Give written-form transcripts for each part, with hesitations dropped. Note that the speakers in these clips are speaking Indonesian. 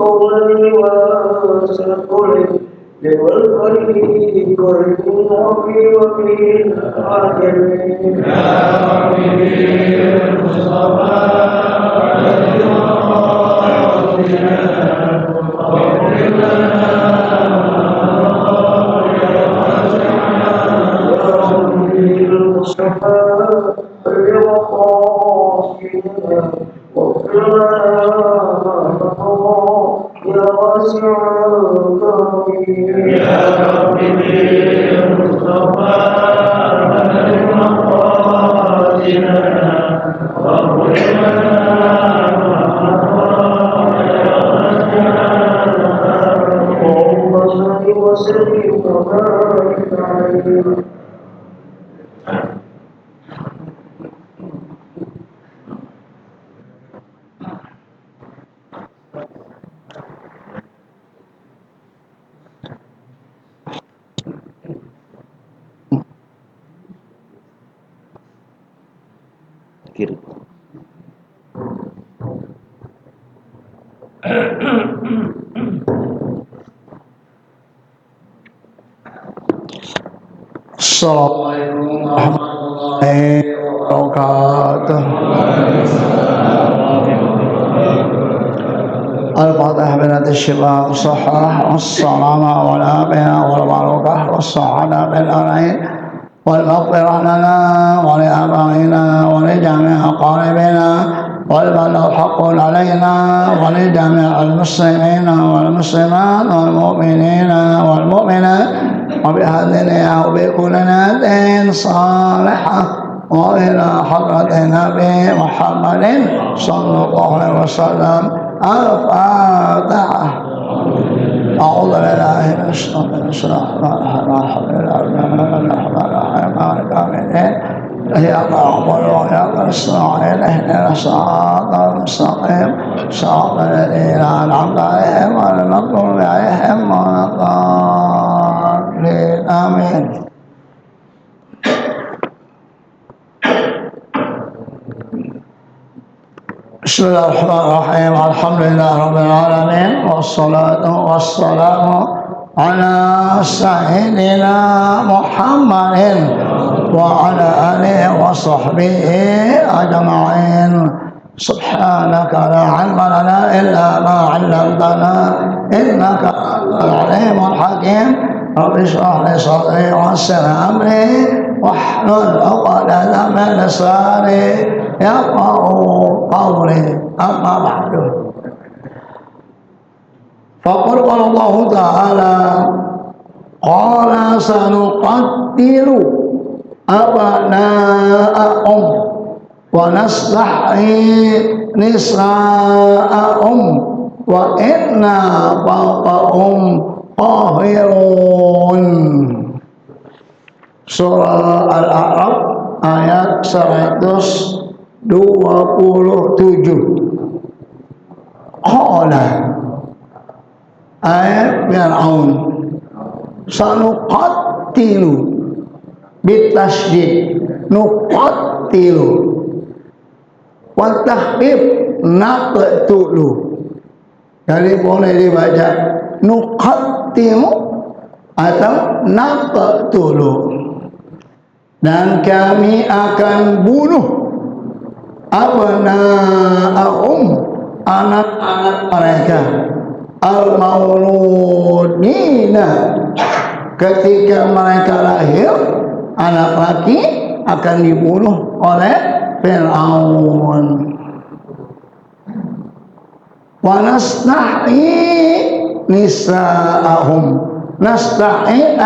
قولي وسقولي والفريق المعطي وفي العالمين يا ربي المصطفى kiri. Assalamualaikum warahmatullahi wabarakatuh. Al-Fatihah binati syifah was-sahah was-salama wal-afiyah wal-barakah was-sa'adah bil-arain wal-maghfirah lana wa li-abaina wa li-jami' aqaribina wal-balagh haqqun alaina wa li-jami' al-muslimina wal-muslimat wal-mu'minina wal-mu'minat وبهذه وبكل ناد صالحة وإلى حضرة النبي محمد صلى الله عليه وسلم الفاتحة. أعوذ بالله من الشيطان الرجيم الحمد لله الرحمن الرحيم مالك يوم الدين إياك نعبد وإياك نستعين اهدنا الصراط المستقيم صراط الذين أنعمت عليهم غير المغضوب عليهم ولا الضالين آمين. بسم الله الرحمن الرحيم الحمد لله رب العالمين والصلاة والسلام على سيدنا محمد وعلى آله وصحبه أجمعين. سبحانك لا علم لنا إلا ما علمتنا إنك أنت العليم الحكيم. رب اشرح لي صدري ويسر أمري واحلل عقدة من لساني يفقهوا قولي. أما بعد فقد قال الله تعالى قال سنقتل أبناءهم ونستحيي نساءهم وإنا فوقهم قاهرون. Surah Al-A'raf ayat 127. Qala ayat Fir'aun sanuqattilu bitasydid nuqattilu wa tahfif naqtulu. Jadi boleh dibaca nuqattilu atau naqtulu. Dan kami akan bunuh abna'ahum anak-anak mereka al-mauludina ketika mereka lahir anak laki akan dibunuh oleh Fir'aun. Wa nastahi nisa'ahum nastahi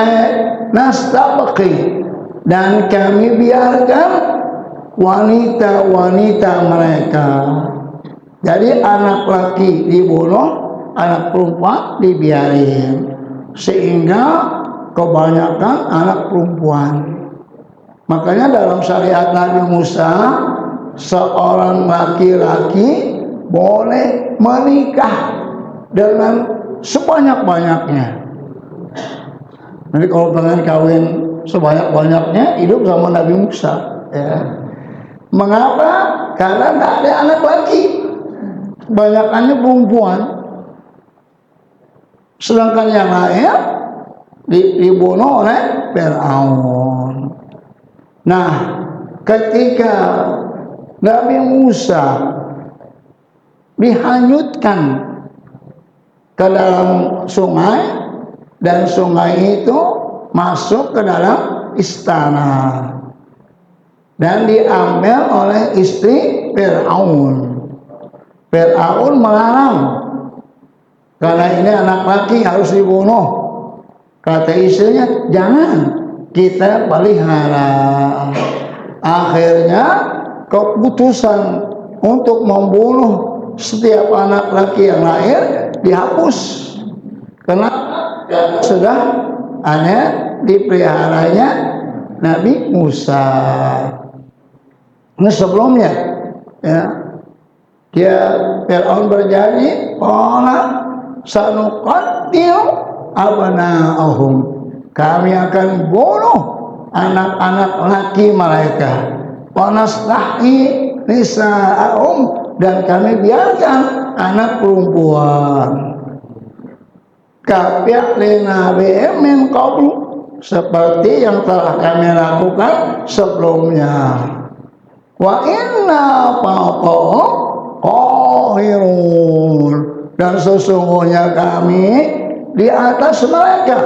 nastabqi dan kami biarkan wanita-wanita mereka. Jadi anak laki dibunuh, anak perempuan dibiarin, sehingga kebanyakan anak perempuan. Makanya dalam syariat Nabi Musa, seorang laki-laki boleh menikah dengan sebanyak-banyaknya. Jadi kalau pengen kawin sebanyak-banyaknya, hidup sama Nabi Musa, ya. Mengapa? Karena tidak ada anak laki, kebanyakannya perempuan. Sedangkan yang lain dibunuh oleh Fir'aun. Nah, ketika Nabi Musa dihanyutkan ke dalam sungai, dan sungai itu masuk ke dalam istana dan diambil oleh istri Fir'aun. Fir'aun melarang, karena ini anak laki harus dibunuh. Kata istrinya, jangan, kita pelihara. Akhirnya keputusan untuk membunuh setiap anak laki yang lahir dihapus. Kenapa? Karena sudah ada dipeliharanya Nabi Musa. Ini sebelumnya, ya, dia Fir'aun berjanji, "Qala sanuqattil abna'ahum." Kami akan bunuh anak-anak laki mereka. Wa nastahi nisa'ahum, dan kami biarkan anak perempuan. Kafi'lina bi'im min qablu, seperti yang telah kami lakukan sebelumnya. Wa inna fawqahum qahirun, dan sesungguhnya kami di atas mereka.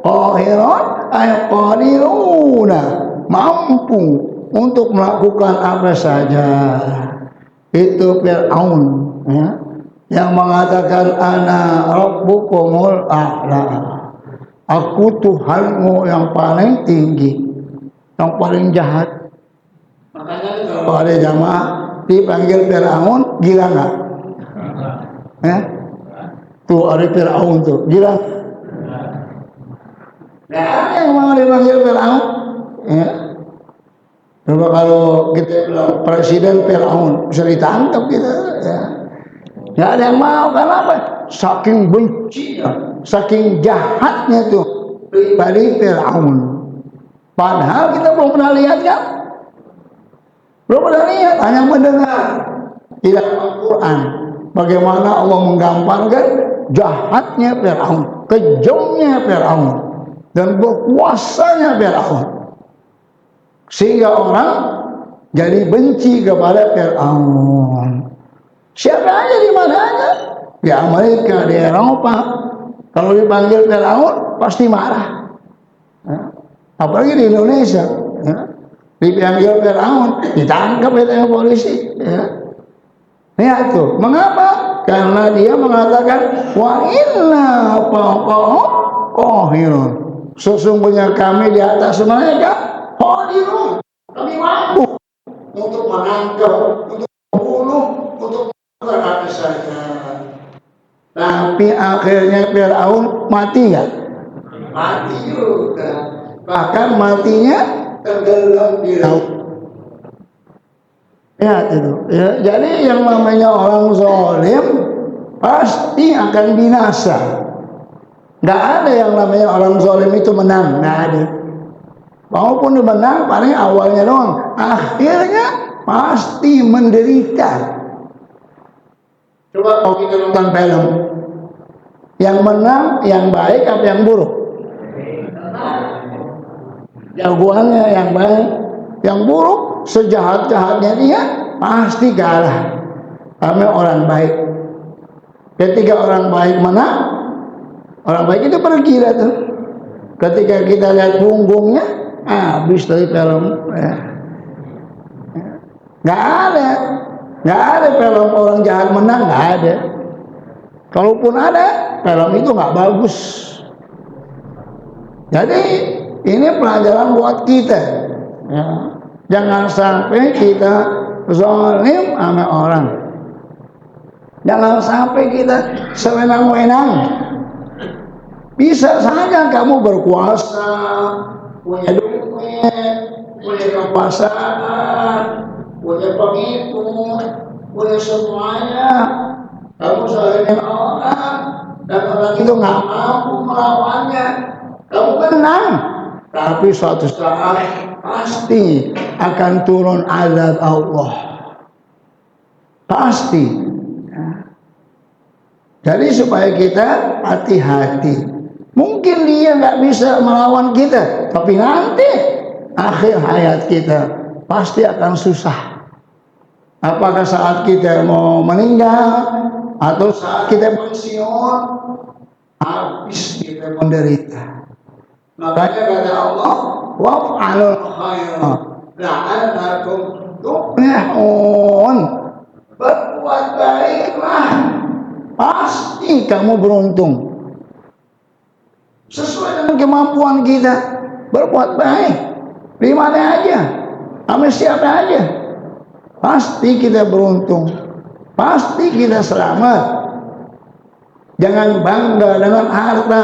Qahirun ay qadiruna, mampu untuk melakukan apa saja. Itu Fir'aun, ya, yang mengatakan ana rabbukumul a'la, aku Tuhanmu yang paling tinggi, yang paling jahat. Makanya kalau ada jamaah dipanggil Fir'aun, gila nggak? Ya? Tuh ada Fir'aun tuh, gila. Nggak ada yang mau dipanggil Fir'aun. Ya. Coba kalau kita bilang presiden Fir'aun, bisa ditangkap kita. Ya. Nggak ada yang mau, kenapa? Saking benci, saking jahatnya tuh pribadi Fir'aun. Padahal kita belum pernah lihat, kan? Belum pernah lihat, hanya mendengar di dalam Al-Quran bagaimana Allah menggambarkan jahatnya Fir'aun, kejamnya Fir'aun, dan berkuasanya Fir'aun, sehingga orang jadi benci kepada Fir'aun. Siapa aja, di mana aja, di Amerika, di Eropa, kalau dipanggil Fir'aun pasti marah, ya. Apalagi di Indonesia, ya. Dipanggil Fir'aun, ditangkap oleh polisi, ya. Ya tuh, mengapa? Karena dia mengatakan wa inna fawqahum qahirun, sesungguhnya kami di atas mereka qadirun, kami mampu untuk menangkap, untuk membunuh, untuk melakukan apa saja. Tapi akhirnya Fir'aun mati nggak? Mati juga. Bahkan matinya tenggelam di laut. Ya itu. Ya, jadi yang namanya orang zalim pasti akan binasa. Nggak ada yang namanya orang zalim itu menang, nggak ada. Walaupun dia menang, paling awalnya doang, akhirnya pasti menderita. Coba kalau kita nonton film, yang menang yang baik apa yang buruk? Jagoannya yang baik. Yang buruk, sejahat-jahatnya dia pasti kalah sama orang baik. Ketika orang baik menang, orang baik itu pergi dah tuh. Ketika kita lihat punggungnya, habis dari film, ya. Nggak ada film orang jahat menang, nggak ada. Kalaupun ada, film itu nggak bagus. Jadi ini pelajaran buat kita, ya. Jangan sampai kita zalim sama orang. Jangan sampai kita sewenang-wenang. Bisa saja kamu berkuasa, punya duit, punya kekuasaan, punya pengikut, punya semuanya. Kamu zalimin orang, dan orang itu nggak mampu melawannya. Kamu menang, tapi suatu saat pasti akan turun azab Allah. Pasti. Jadi supaya kita hati-hati. Mungkin dia nggak bisa melawan kita, tapi nanti akhir hayat kita pasti akan susah. Apakah saat kita mau meninggal atau saat kita pensiun, habis kita menderita. Makanya kata Allah, wa'alul khaira la'allakum tuflihun. Berbuat baiklah, pasti kamu beruntung. Sesuai dengan kemampuan kita berbuat baik di mana aja, sama siapa aja, pasti kita beruntung, pasti kita selamat. Jangan bangga dengan harta,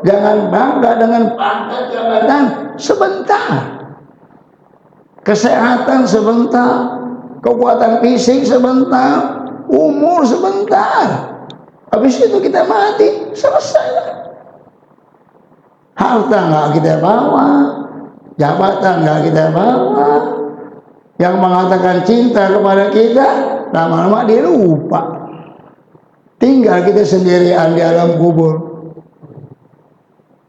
jangan bangga dengan pangkat jabatan sebentar, kesehatan sebentar, kekuatan fisik sebentar, umur sebentar. Habis itu kita mati, selesai. Harta nggak kita bawa, jabatan nggak kita bawa. Yang mengatakan cinta kepada kita, lama-lama dia lupa. Tinggal kita sendirian di alam kubur.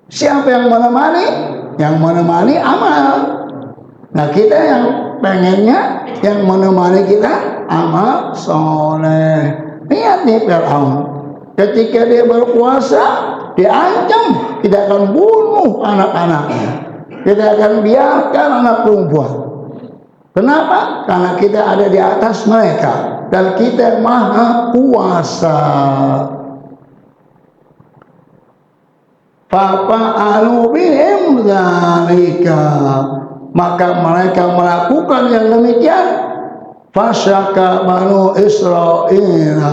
Siapa yang menemani? Yang menemani amal. Nah kita yang pengennya yang menemani kita amal soleh. Lihat nih Fir'aun, ketika dia berkuasa, diancam, kita akan bunuh anak-anaknya, kita akan biarkan anak perempuan. Kenapa? Karena kita ada di atas mereka dan kita maha kuasa. Fa'alu bihim dzalika, maka mereka melakukan yang demikian. Fasyaka banu Israil,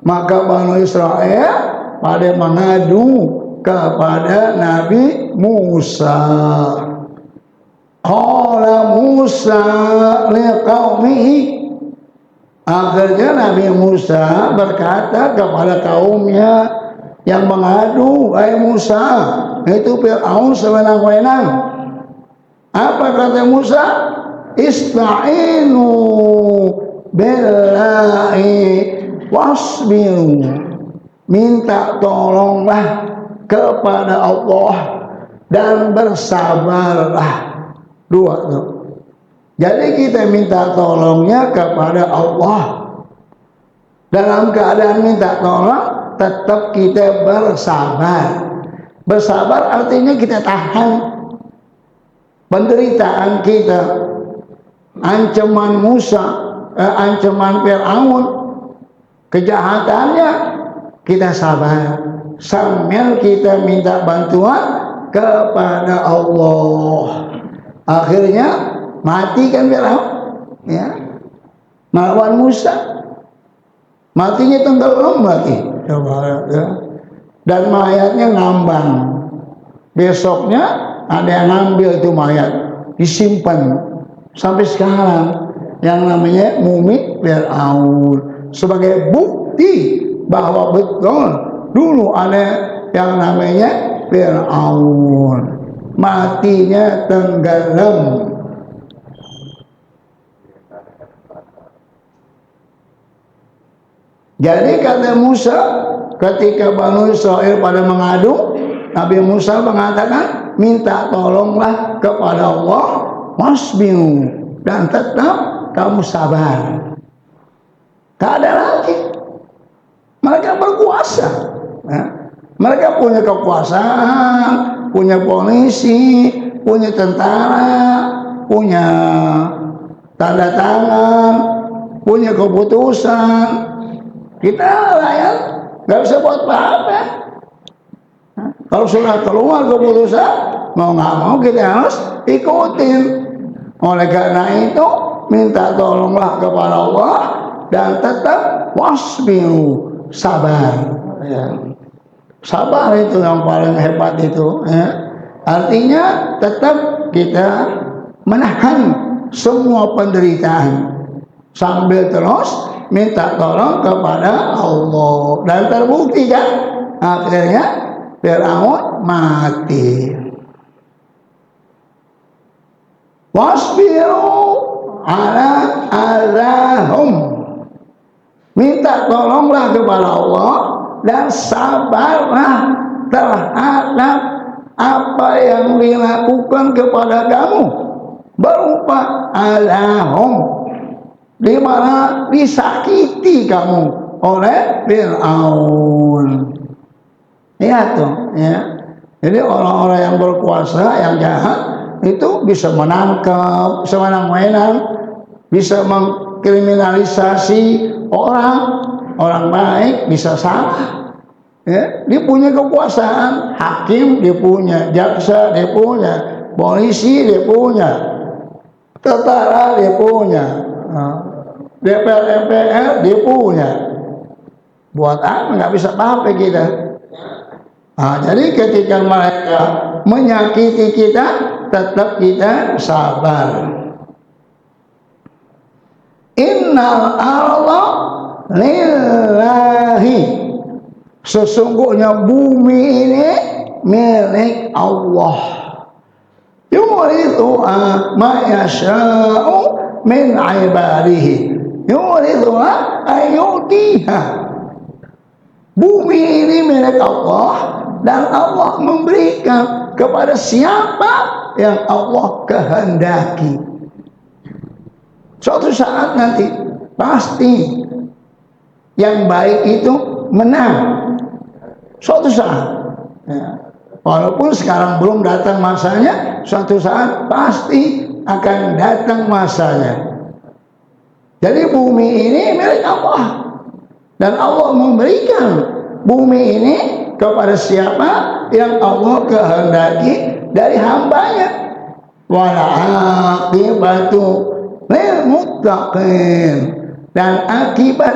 maka banu Israel pada mengadu kepada Nabi Musa. Qala Musa liqaumihi, akhirnya Nabi Musa berkata kepada kaumnya yang mengadu, "Hai Musa, itu Fir'aun sewenang-wenang." Apa kata Musa? Ista'inu billahi wasbiru, minta tolonglah kepada Allah dan bersabarlah. Dua tuh. Jadi kita minta tolongnya kepada Allah. Dalam keadaan minta tolong, tetap kita bersabar. Bersabar artinya kita tahan penderitaan kita. Ancaman Musa, ancaman Fir'aun, kejahatannya, kita sabar sambil kita minta bantuan kepada Allah. Akhirnya mati kan Fir'aun, ya, melawan Musa. Matinya tenggelam mati, ya. Dan mayatnya ngambang. Besoknya ada yang ngambil itu mayat, disimpan sampai sekarang, yang namanya mumi Fir'aun, sebagai bukti bahwa betul dulu ada yang namanya Fir'aun, matinya tenggelam. Jadi kata Musa, ketika Bani Israil pada mengadu, Nabi Musa mengatakan, minta tolonglah kepada Allah, wasbiru, dan tetap kamu sabar. Tak ada lagi. Mereka berkuasa, ya. Mereka punya kekuasaan, punya polisi, punya tentara, punya tanda tangan, punya keputusan. Kita rakyat nggak bisa buat apa-apa. Kalau sudah keluar keputusan, mau nggak mau kita harus ikutin. Oleh karena itu, minta tolonglah kepada Allah dan tetap wasbiru, sabar. Ya. Sabar itu yang paling hebat itu. Ya. Artinya tetap kita menahan semua penderitaan sambil terus minta tolong kepada Allah, dan terbukti kan akhirnya Fir'aun mati. Wasbiru ala azahum, minta tolonglah kepada Allah dan sabarlah terhadap apa yang dilakukan kepada kamu berupa alahum, di mana disakiti kamu oleh Fir'aun. Ya tuh, ya. Jadi orang-orang yang berkuasa, yang jahat itu bisa menangkap semena-mena, bisa mengkriminalisasi orang baik bisa salah. Ya, dia punya kekuasaan, hakim dia punya, jaksa dia punya, polisi dia punya, tentara dia punya, DPR MPR dia punya. Buat apa? Nggak bisa apa-apa kita. Jadi ketika mereka menyakiti kita, tetap kita sabar. Innal arda lillahi, sesungguhnya bumi ini milik Allah. Yurithu ma yasha'u min ibadihi, yurithu ayutiha. Bumi ini milik Allah dan Allah memberikan kepada siapa yang Allah kehendaki. Suatu saat nanti pasti yang baik itu menang. Suatu saat, ya. Walaupun sekarang belum datang masanya, suatu saat pasti akan datang masanya. Jadi bumi ini milik Allah dan Allah memberikan bumi ini kepada siapa yang Allah kehendaki dari hambanya. Wala aqibatu lil muttaqin, dan akibat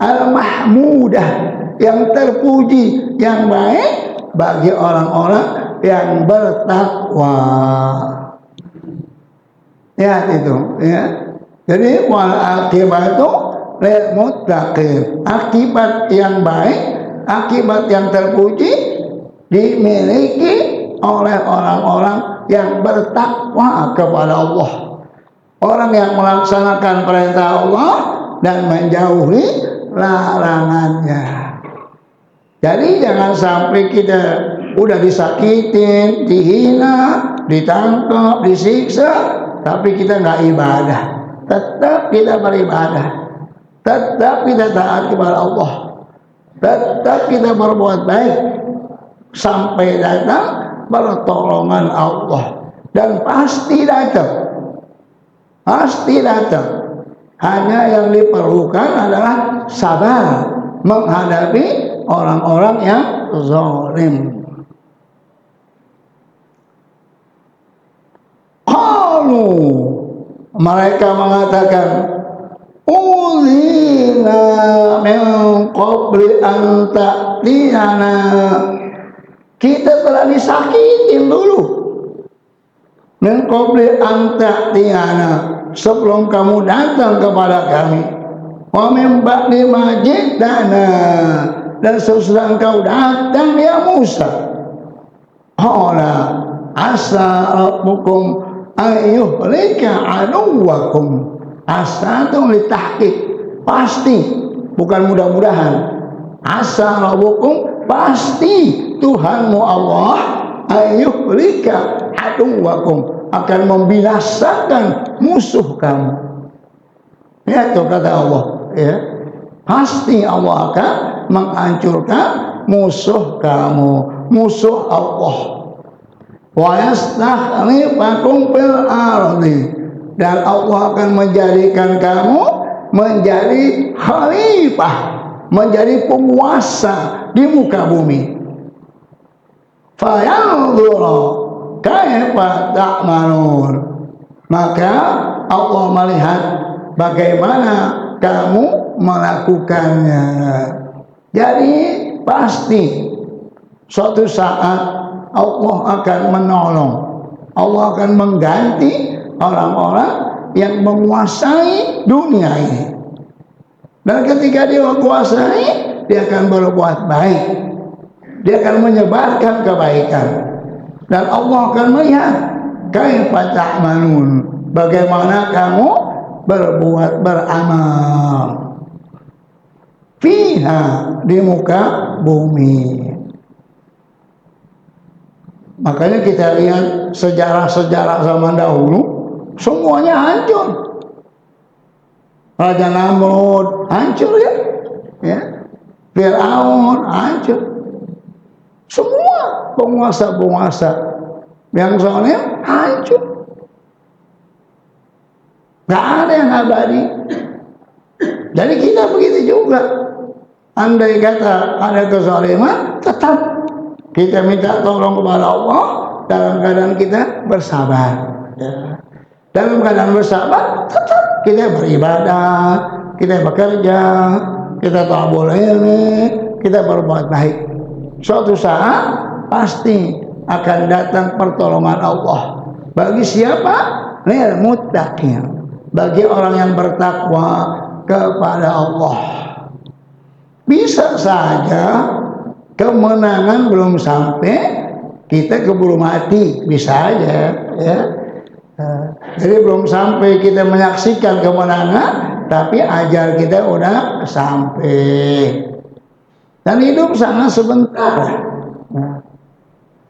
al-mahmudah, yang terpuji, yang baik bagi orang-orang yang bertakwa. Ya itu, ya. Jadi wal aqibatu lil muttaqin, akibat yang baik, akibat yang terpuji dimiliki oleh orang-orang yang bertakwa kepada Allah, orang yang melaksanakan perintah Allah dan menjauhi larangannya. Jadi jangan sampai kita udah disakitin, dihina, ditangkap, disiksa, tapi kita nggak ibadah. Tetap kita beribadah, tetap kita taat kepada Allah, tetap kita berbuat baik sampai datang pertolongan Allah. Dan pasti datang, pasti datang. Hanya yang diperlukan adalah sabar menghadapi orang-orang yang zalim. Mereka mengatakan, uzina min qabli an ta'tiyana, kita telah disakitin dulu. Min qabli an ta'tiyana, sebelum kamu datang kepada kami. Wa min ba'di ma ji'tana, dan sesudah engkau datang ya Musa. Qala asa rabbukum ayyuhlika aduwakum. Asa itu litahqiq, pasti, bukan mudah-mudahan. Asa rabbukum, pasti Tuhanmu Allah ayyuhlika aduwakum, akan membinasakan musuh kamu. Ya itu kata Allah, ya. Pasti Allah akan menghancurkan musuh kamu, musuh Allah. Wa yastakhlifakum fil ardi, dan Allah akan menjadikan kamu menjadi khalifah, menjadi penguasa di muka bumi. Fayanzura kaifa ta'malun, maka Allah melihat bagaimana kamu melakukannya. Jadi pasti suatu saat Allah akan menolong, Allah akan mengganti orang-orang yang menguasai dunia ini. Dan ketika dia menguasai, dia akan berbuat baik, dia akan menyebarkan kebaikan, dan Allah akan melihat kaifa ta'malun, bagaimana kamu berbuat, beramal. Fi di muka bumi. Makanya kita lihat sejarah-sejarah zaman dahulu, semuanya hancur. Raja Namrud hancur ya. Firaun hancur. Semua penguasa-penguasa yang zalim hancur. Gak ada yang abadi. Jadi kita begitu juga. Andai kata ada kezaliman, tetap kita minta tolong kepada Allah dalam keadaan kita bersabar. Ya. Dalam keadaan bersabar, tetap kita beribadah, kita bekerja, kita tabur ilmu, kita berbuat baik. Suatu saat pasti akan datang pertolongan Allah. Bagi siapa? Lil muttaqin. Bagi orang yang bertakwa kepada Allah. Bisa saja kemenangan belum sampai, kita keburu mati, bisa aja ya. Jadi belum sampai kita menyaksikan kemenangan, tapi ajal kita udah sampai. Dan hidup sangat sebentar.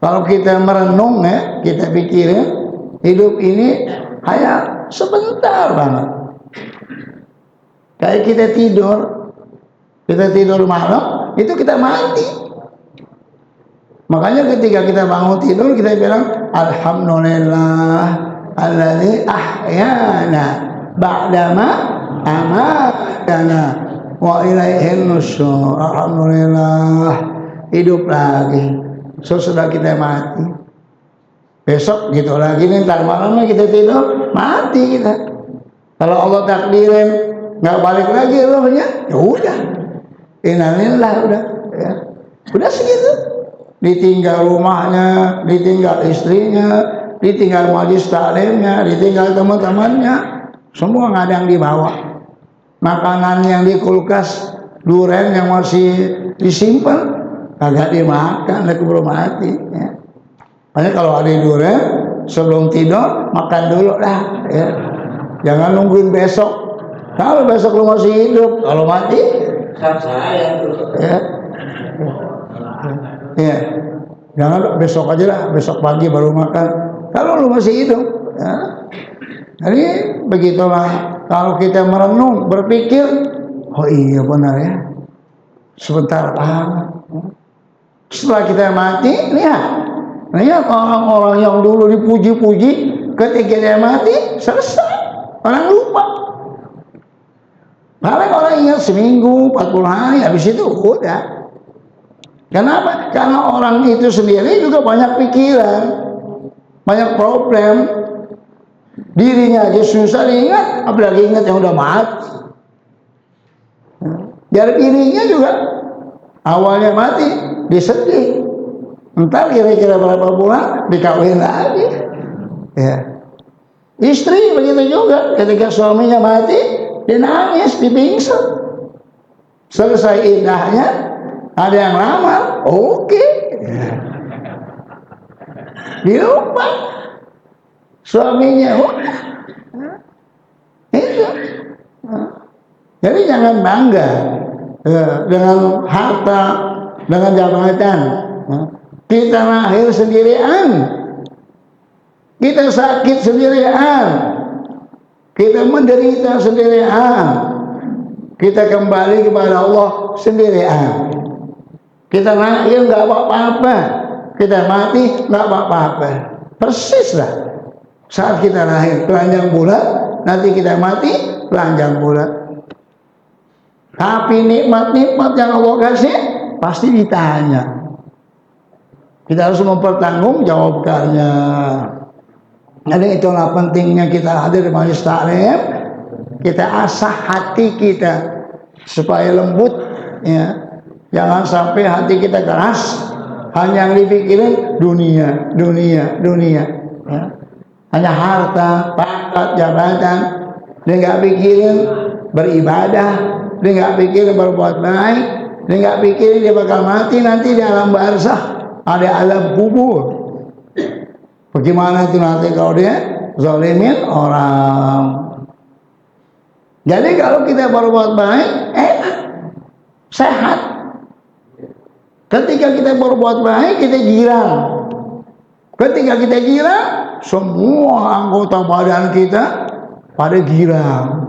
Kalau kita merenung ya, kita pikirin hidup ini hanya sebentar banget. Kayak kita tidur malam, itu kita mati. Makanya ketika kita bangun tidur, kita bilang alhamdulillah alladzi ahyana ba'dama amatana wa ilaihin nusyur. Alhamdulillah hidup lagi sesudah kita mati. Besok gitu lagi nih, ntar malamnya kita tidur mati kita. Kalau Allah takdirin nggak balik lagi rohnya, ya udah innalillah ya. Udah segitu. Ditinggal rumahnya, ditinggal istrinya, ditinggal majlis taklimnya, ditinggal teman-temannya, semua nggak ada yang dibawa. Makanan yang di kulkas, durian yang masih disimpan, kagak dimakan, udah keburu mati. Ya. Makanya kalau ada durian, sebelum tidur makan dulu lah. Ya. Jangan nungguin besok. Kalau besok lu masih hidup, kalau mati, saya tuh. Ya. Ya, jangan besok aja lah, besok pagi baru makan. Kalau lu masih hidup, ya. Jadi begitulah. Kalau kita merenung, berpikir, oh iya benar ya, sebentar banget. Setelah kita mati, lihat orang-orang yang dulu dipuji-puji, ketika dia mati, selesai. Orang lupa. Paling orang ingat seminggu, 40 hari, habis itu udah. Kenapa? Karena orang itu sendiri juga banyak pikiran, banyak problem. Dirinya aja susah diingat, apalagi ingat yang udah mati. Biar dirinya juga awalnya mati, disedih. Entar kira-kira berapa bulan dikawin lagi. Ya. Istri begitu juga, ketika suaminya mati, dia nangis, dipingsan. Selesai indahnya, ada yang lamar, oke. Dilupa suaminya, itu. Jadi jangan bangga dengan harta, dengan jabatan. Kita lahir sendirian, kita sakit sendirian, kita menderita sendirian, kita kembali kepada Allah sendirian. Kita lahir nggak apa-apa, kita mati nggak apa-apa. Persis lah. Saat kita lahir telanjang bulat, nanti kita mati telanjang bulat. Tapi nikmat-nikmat yang Allah kasih pasti ditanya. Kita harus mempertanggungjawabkannya. Jadi itulah pentingnya kita hadir di majelis taklim. Kita asah hati kita supaya lembut, ya. Jangan sampai hati kita keras, hanya yang dipikirin dunia. Ya. Hanya harta, pangkat, jabatan. Dia nggak pikirin beribadah, dia nggak pikirin berbuat baik, dia nggak pikirin dia bakal mati nanti di alam barzah, ada alam kubur. Bagaimana itu nanti kalau dia zalimin orang. Jadi kalau kita berbuat baik, sehat. Ketika kita berbuat baik, kita girang. Ketika kita girang, semua anggota badan kita pada girang.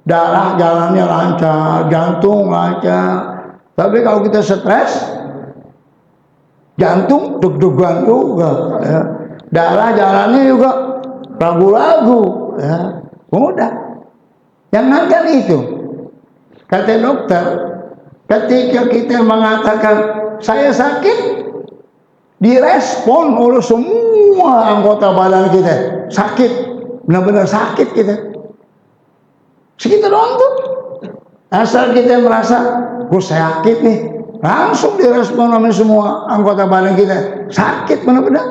Darah jalannya lancar, jantung lancar. Tapi kalau kita stres, jantung deg-degan juga, ya. Darah jalannya juga ragu-ragu, ya. Mudah. Jangankan itu, kata dokter, ketika kita mengatakan saya sakit, direspon oleh semua anggota badan kita. Sakit, benar-benar sakit kita. Segitu doang tuh. Asal kita merasa, gue sakit nih, langsung direspon oleh semua anggota badan kita. Sakit benar-benar.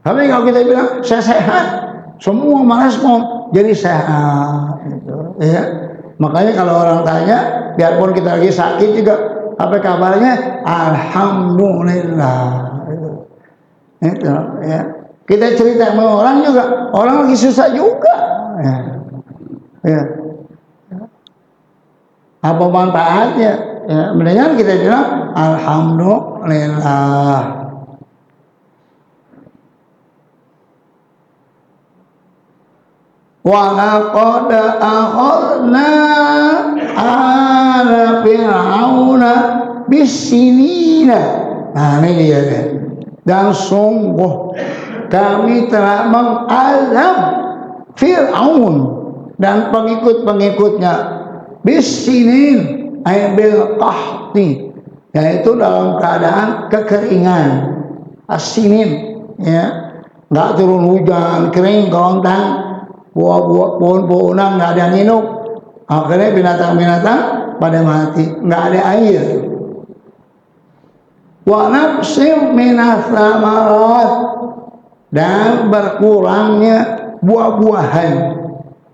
Tapi kalau kita bilang saya sehat, semua merespon jadi sehat. Gitu, ya. Makanya kalau orang tanya, biarpun kita lagi sakit juga, apa kabarnya? Alhamdulillah. Itu, ya. Kita cerita sama orang juga, orang lagi susah juga. Ya. Ya. Apa manfaatnya? Ya, mendingan kita bilang alhamdulillah. Wa laqad akhadna ala fir'auna bisinina. Nah, ini dia. Dan sungguh kami telah mengazab Fir'aun dan pengikut-pengikutnya bisinin ay bil qahti, yaitu dalam keadaan kekeringan. Asinin, ya, nggak turun hujan, kering kerontang, buah-buah pohon-pohonan nggak ada yang minum, akhirnya binatang-binatang pada mati, nggak ada air. Wa naqsim minas samarat, dan berkurangnya buah-buahan.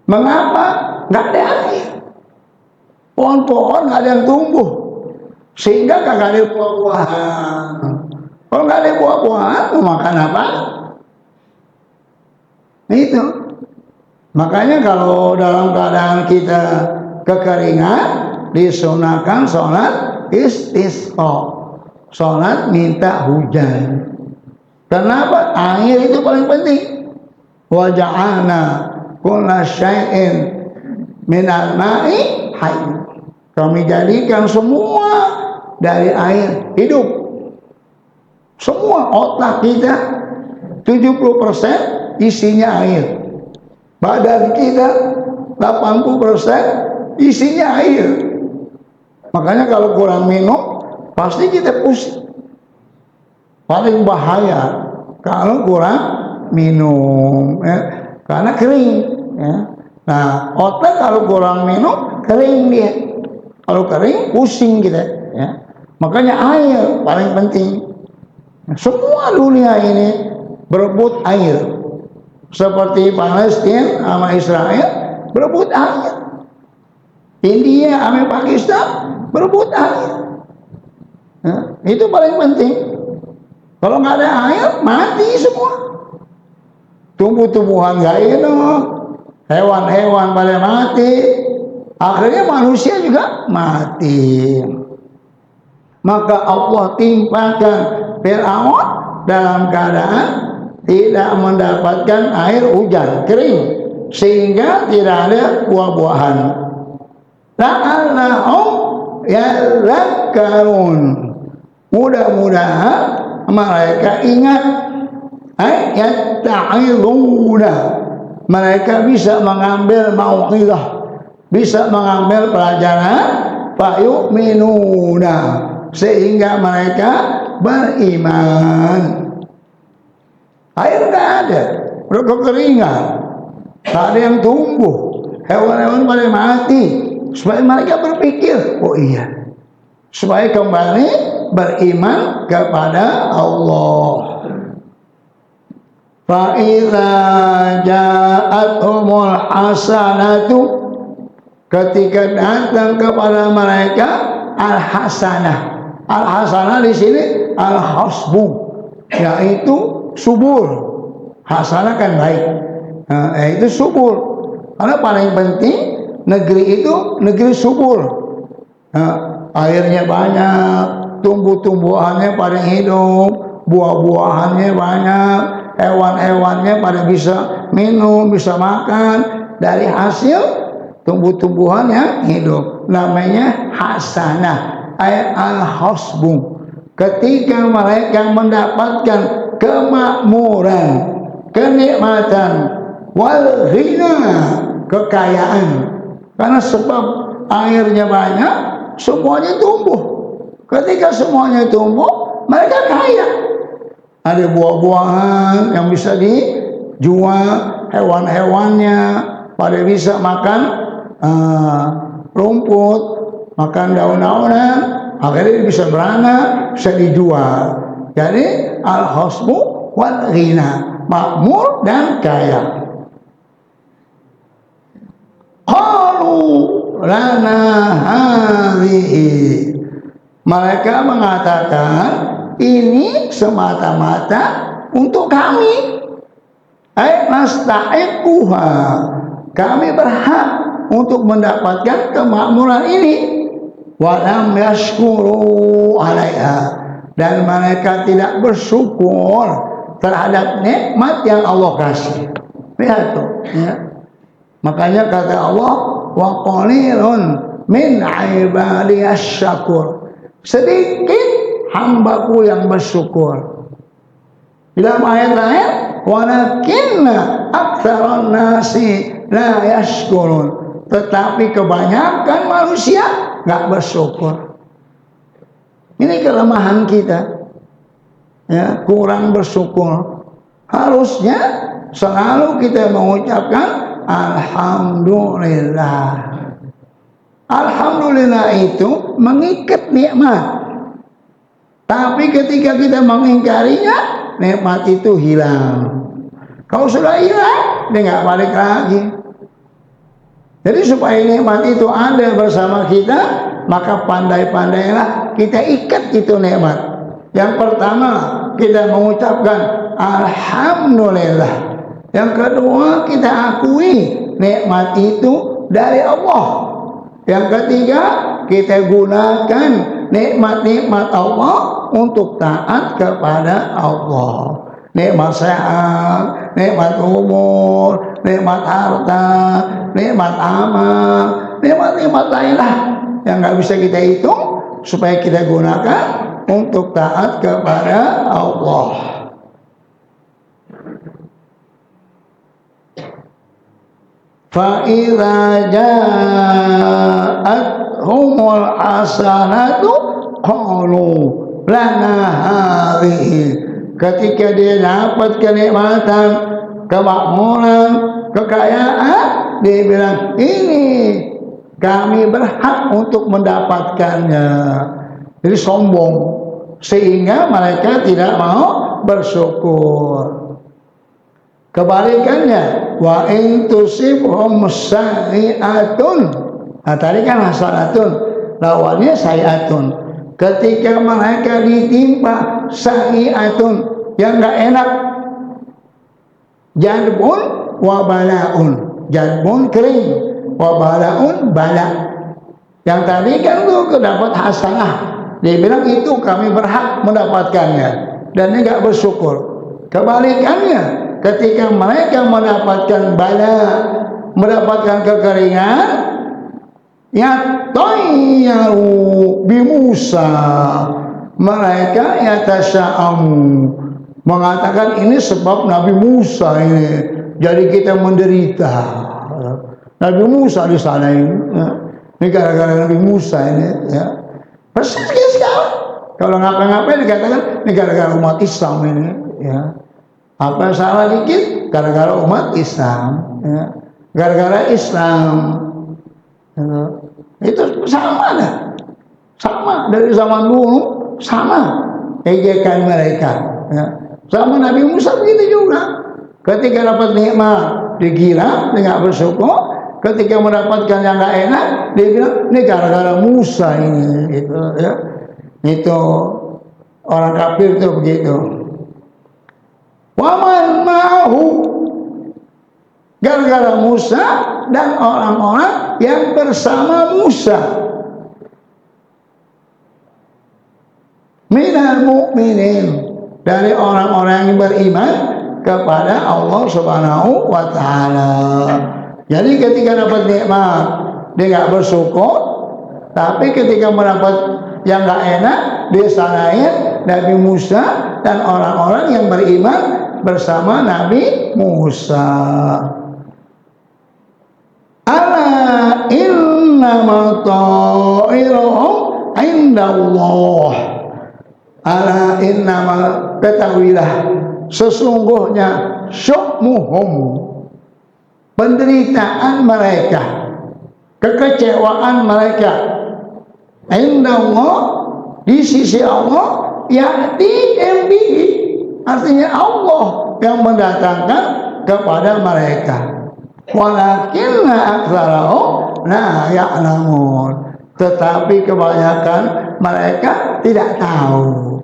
Mengapa? Nggak ada air, pohon-pohon nggak ada yang tumbuh, sehingga kagak ada buah-buahan. Kalau nggak ada buah-buahan, mau makan apa? Itu. Makanya kalau dalam keadaan kita kekeringan, disunahkan sholat istisqa, sholat minta hujan. Kenapa? Air itu paling penting. Wa ja'alna kulla syai'in minal ma'i hayy. Kami jadikan semua dari air hidup. Semua otak kita 70% isinya air. Badan kita 80% isinya air. Makanya kalau kurang minum pasti kita pusing. Paling bahaya kalau kurang minum, ya, karena kering, ya. Nah, otak kalau kurang minum kering dia. Kalau kering pusing kita, ya. Makanya air paling penting. Semua dunia ini berebut air. Seperti Palestina sama Israel berebut air. India sama Pakistan berebut air. Ya, itu paling penting. Kalau nggak ada air, mati semua. Tumbuh-tumbuhan nggak hidup, hewan-hewan pada mati, akhirnya manusia juga mati. Maka Allah timpakan Fir'aun dalam keadaan tidak mendapatkan air hujan, kering, sehingga tidak ada buah-buahan. La'allahum yadhakkarun. Mudah-mudahan mereka ingat, ayat ta'iduna, mereka bisa mengambil mau'izah, bisa mengambil pelajaran, fayu'minuna, sehingga mereka beriman. Air nggak ada, udah kekeringan, nggak ada yang tumbuh, hewan-hewan pada mati, supaya mereka berpikir, oh iya, supaya kembali beriman kepada Allah. Fa idza ja'athumul hasanatu, ketika datang kepada mereka al-hasanah. Al-hasanah di sini al-hasbu, yaitu subur. Hasanah kan baik, yaitu subur. Karena paling penting negeri itu negeri subur. airnya banyak, tumbuh-tumbuhannya pada hidup, buah-buahannya banyak, hewan-hewannya pada bisa minum, bisa makan dari hasil tumbuh-tumbuhan yang hidup. Namanya hasanah, ayat al-hasbu. Ketika mereka mendapatkan kemakmuran, kenikmatan, wal ghina, kekayaan. Karena sebab airnya banyak, semuanya tumbuh. Ketika semuanya tumbuh, mereka kaya. Ada buah-buahan yang bisa dijual, hewan-hewannya pada bisa makan rumput, makan daun-daunan, akhirnya bisa beranak, bisa dijual. Jadi al-hasbu wal ghina, makmur dan kaya. Qalu lana hadhihi, mereka mengatakan ini semata-mata untuk kami. Nasta'iquha, kami berhak untuk mendapatkan kemakmuran ini. Wa lam yashkuru 'alaiha, dan mereka tidak bersyukur terhadap nikmat yang Allah kasih. Lihat tuh, ya. Makanya kata Allah, wa qalilun min ibadiyas syakur, sedikit hambaku yang bersyukur. Dalam ayat lain, walakinna aktsaran nasi la yashkurun, tetapi kebanyakan manusia nggak bersyukur. Ini kelemahan kita, ya, kurang bersyukur. Harusnya selalu kita mengucapkan alhamdulillah. Alhamdulillah itu mengikat nikmat. Tapi ketika kita mengingkarinya, nikmat itu hilang. Kalau sudah hilang, dia nggak balik lagi. Jadi supaya nikmat itu ada bersama kita, maka pandai-pandailah kita ikat itu nikmat. Yang pertama, kita mengucapkan alhamdulillah. Yang kedua, kita akui nikmat itu dari Allah. Yang ketiga, kita gunakan nikmat-nikmat Allah untuk taat kepada Allah. Nikmat sehat, nikmat umur, nikmat harta, nikmat amal, nikmat-nikmat lainlah yang nggak bisa kita hitung, supaya kita gunakan untuk taat kepada Allah. Fa'idha ja'athumul hasanatu qalu lana hadhihi, ketika dia dapat kenikmatan, kemakmuran, kekayaan, dia bilang ini kami berhak untuk mendapatkannya. Jadi sombong, sehingga mereka tidak mau bersyukur. Kebalikannya, wa in tusibhum sayi'atun, nah tadi kan hasanatun, lawannya sayi'atun. Ketika mereka ditimpa sayi'atun, yang enggak enak, jadbun wa bala'un, jadbun kering, wa bala'un bala. Yang tadi kan tuh dapat hasanah, dia bilang itu kami berhak mendapatkannya, dan dia enggak bersyukur. Kebalikannya, ketika mereka mendapatkan bala, mendapatkan kekeringan, yatayyaru bi Musa, mereka yatasya'amu, mengatakan ini sebab Nabi Musa ini, jadi kita menderita. Nabi Musa disalahin, ya. Ini gara-gara Nabi Musa ini, ya. Persis sekarang kalau ngapa-ngapain dikatakan ini gara-gara umat Islam ini, ya. Apa salah dikit gara-gara umat Islam, ya. Gara-gara Islam, ya. Itu sama dah, sama dari zaman dulu, sama ejekan mereka, ya. Sama Nabi Musa begitu juga. Ketika dapat nikmat dikira, dia nggak bersyukur. Ketika mendapatkan yang nggak enak, dia bilang ini gara-gara Musa ini, gitu, ya. Itu orang kafir itu begitu. Waman ma'hu, gara-gara Musa dan orang-orang yang bersama Musa. mu'minin, dari orang-orang yang beriman kepada Allah Subhanahu wa taala. Jadi ketika dapat nikmat dia enggak bersyukur, tapi ketika mendapat yang enggak enak dia salahin Nabi Musa dan orang-orang yang beriman bersama Nabi Musa. Ala innama ta'iruhum indallah. Ala innama, ketahuilah sesungguhnya syukmuhum, penderitaan mereka, kekecewaan mereka, indallah, di sisi Allah, ya'ti bihi, artinya Allah yang mendatangkan kepada mereka. Walakinna aktsarahum la ya'lamun, tetapi kebanyakan mereka tidak tahu.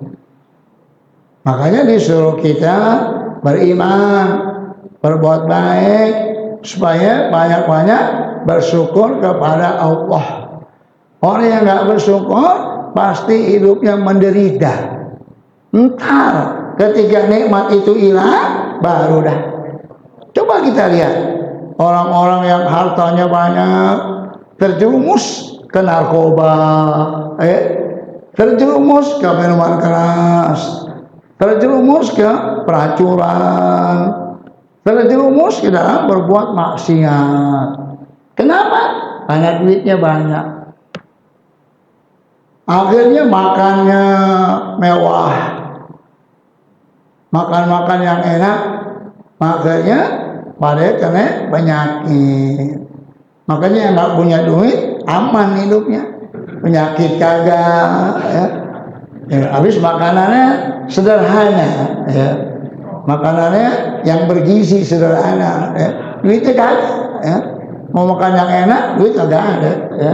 Makanya disuruh kita beriman, berbuat baik, supaya banyak-banyak bersyukur kepada Allah. Orang yang nggak bersyukur pasti hidupnya menderita. Entar ketika nikmat itu hilang, baru dah. Coba kita lihat orang-orang yang hartanya banyak terjerumus ke narkoba, terjerumus ke minuman keras, terjerumus ke peracuran, terjerumus ke dalam berbuat maksiat. Kenapa? Karena duitnya banyak. Akhirnya makannya mewah, makan-makan yang enak, makanya pada kena penyakit. Makanya yang nggak punya duit aman hidupnya, penyakit kagak. Habis makanannya sederhana, ya. Makanannya yang bergizi sederhana, ya. Duitnya kagak, ya. Mau makan yang enak, duit kagak ada, ya.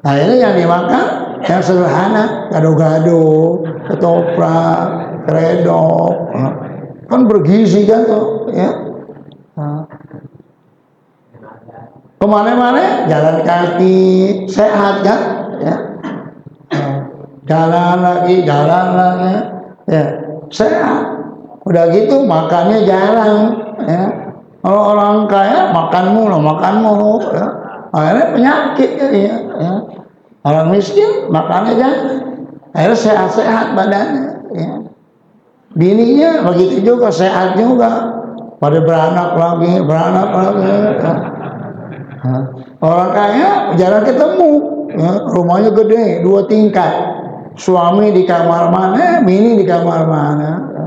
Akhirnya yang dimakan yang sederhana, gado-gado, ketoprak, keredok, kan bergizi kan tuh, ya. Kemana-mana jalan kaki, sehat kan, ya. Jalan lagi, ya, sehat. Udah gitu makannya jarang, ya. Kalau orang kaya makan mulu, ya. Akhirnya penyakit ya. Orang miskin makannya jarang, akhirnya sehat-sehat badannya, ya. Bininya begitu juga, sehat juga, pada beranak lagi, ya. Orang kaya jarang ketemu, ya. Rumahnya gede, 2 tingkat, suami di kamar mana, bini di kamar mana, ya.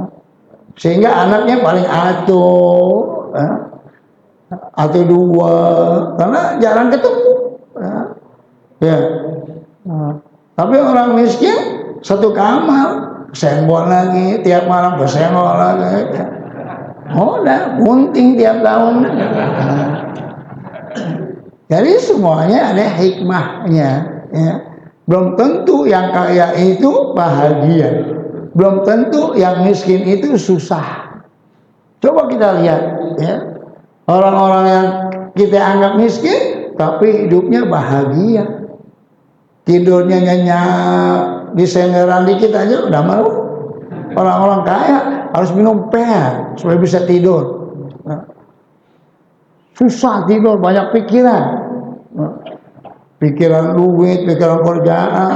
Sehingga anaknya paling atuh, ya. Atau 2, karena jarang ketemu, ya. Ya. Tapi orang miskin 1 kamar, senggol lagi, tiap malam bersenggol lagi, ya. Udah bunting tiap tahun. Jadi semuanya ada hikmahnya, ya. Belum tentu yang kaya itu bahagia, belum tentu yang miskin itu susah. Coba kita lihat, ya. Orang-orang yang kita anggap miskin tapi hidupnya bahagia, tidurnya nyenyak, disenderan dikit aja udah malu. Orang-orang kaya harus minum pil supaya bisa tidur. Susah tidur, banyak pikiran, pikiran duit, pikiran kerjaan.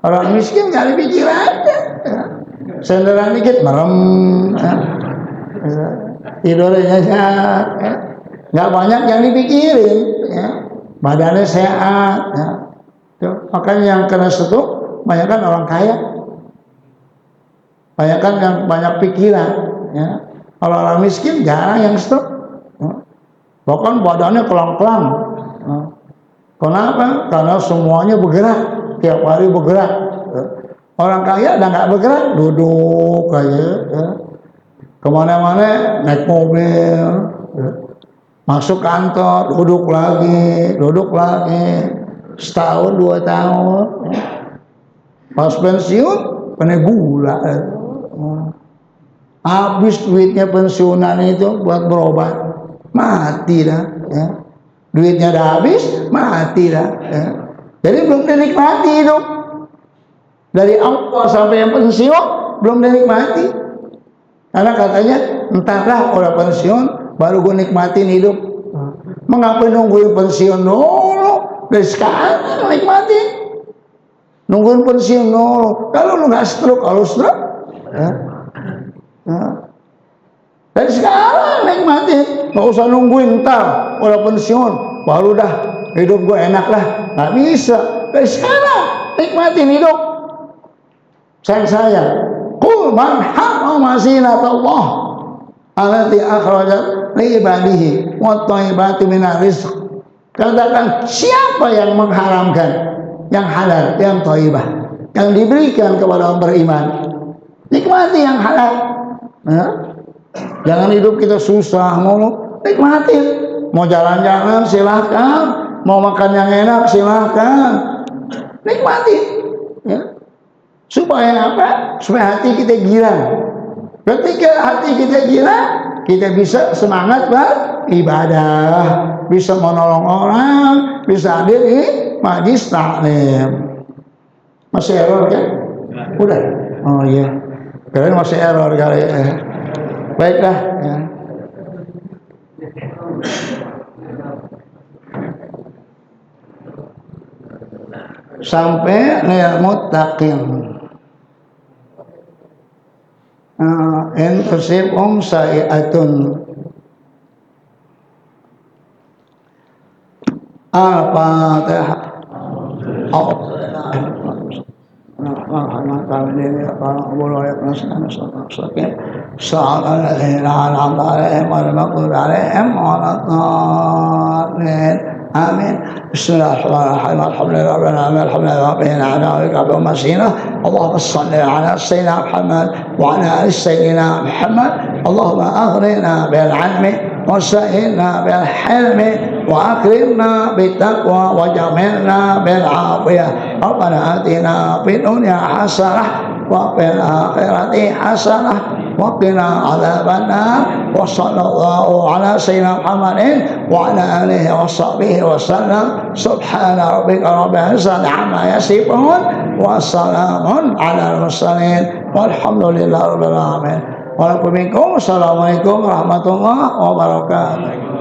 Orang miskin gak ada pikirannya, ya. Senderan dikit merem, ya. Tidurnya nyenyak, ya. Gak banyak yang dipikirin, ya. Badannya sehat, ya. Makanya yang kena stroke banyak kan orang kaya, banyak kan yang banyak pikiran, ya. Kalau orang miskin jarang yang stroke, ya. Bahkan badannya kelang-kelang, ya. Kenapa? Karena semuanya bergerak, tiap hari bergerak, ya. Orang kaya udah nggak bergerak, duduk aja, ya. Kemana-mana naik mobil, ya. Masuk kantor, duduk lagi, setahun 2 tahun, ya. Pas pensiun kena gula, ya. Habis duitnya pensiunan itu buat berobat, mati dah, ya. Duitnya udah habis, mati dah, ya. Jadi belum dinikmati hidup. Dari awal sampai yang pensiun belum dinikmati. Karena katanya entarlah udah pensiun baru gue nikmatin hidup. Mengapa nungguin pensiun dulu? Dari sekarang nikmatin. Nungguin pensiun dulu. Kalau lu nggak stroke, kalau stroke, dari sekarang nikmatin. Nggak usah nungguin ntar udah pensiun baru dah hidup gue enak lah. Nggak bisa. Dari sekarang nikmatin hidup. Sayang. Qul man harrama zinatallah allati akhrajat li ibadihi wat thayyibati minar rizq. Katakan, siapa yang mengharamkan yang halal, yang thayyibah, yang diberikan kepada orang beriman? Nikmati yang halal. Jangan hidup kita susah mulu. Nikmatin. Mau jalan-jalan silahkan, mau makan yang enak silahkan. Nikmati. Ya. Supaya apa? Supaya hati kita girang. Ketika hati kita girang, kita bisa semangat beribadah, bisa menolong orang, bisa hadir di majlis taklim. Masih error kan? Udah. Oh iya. Kalian masih error kali ya. Baiklah. Ya. Sampai lil muttaqin. In tusibhum sayi'atun. Al-Fatihah. Amin. Bismillahirrahmanirrahim. Alhamdulillah rabbil alamin. Alhamdulillah rabbil alamin. Allahumma shalli ala sayyidina Muhammad wa ala ali sayyidina Muhammad. Allahumma aghnina bil 'ilmi wa sa'ilna bil hilmi wa akrimna bit taqwa wa jamilna bil 'afiyah. Rabbana atina fid dunya hasanah wa fil akhirati hasanah wa qina adzabannar. Wa sallallahu ala sayyidina Muhammadin wa ala alihi wa sahbihi wa sallam. Subhana rabbika rabbil izzati amma yasifun wa salamun ala mursalin walhamdulillahi rabbil alamin. Assalamualaikum warahmatullahi wabarakatuh.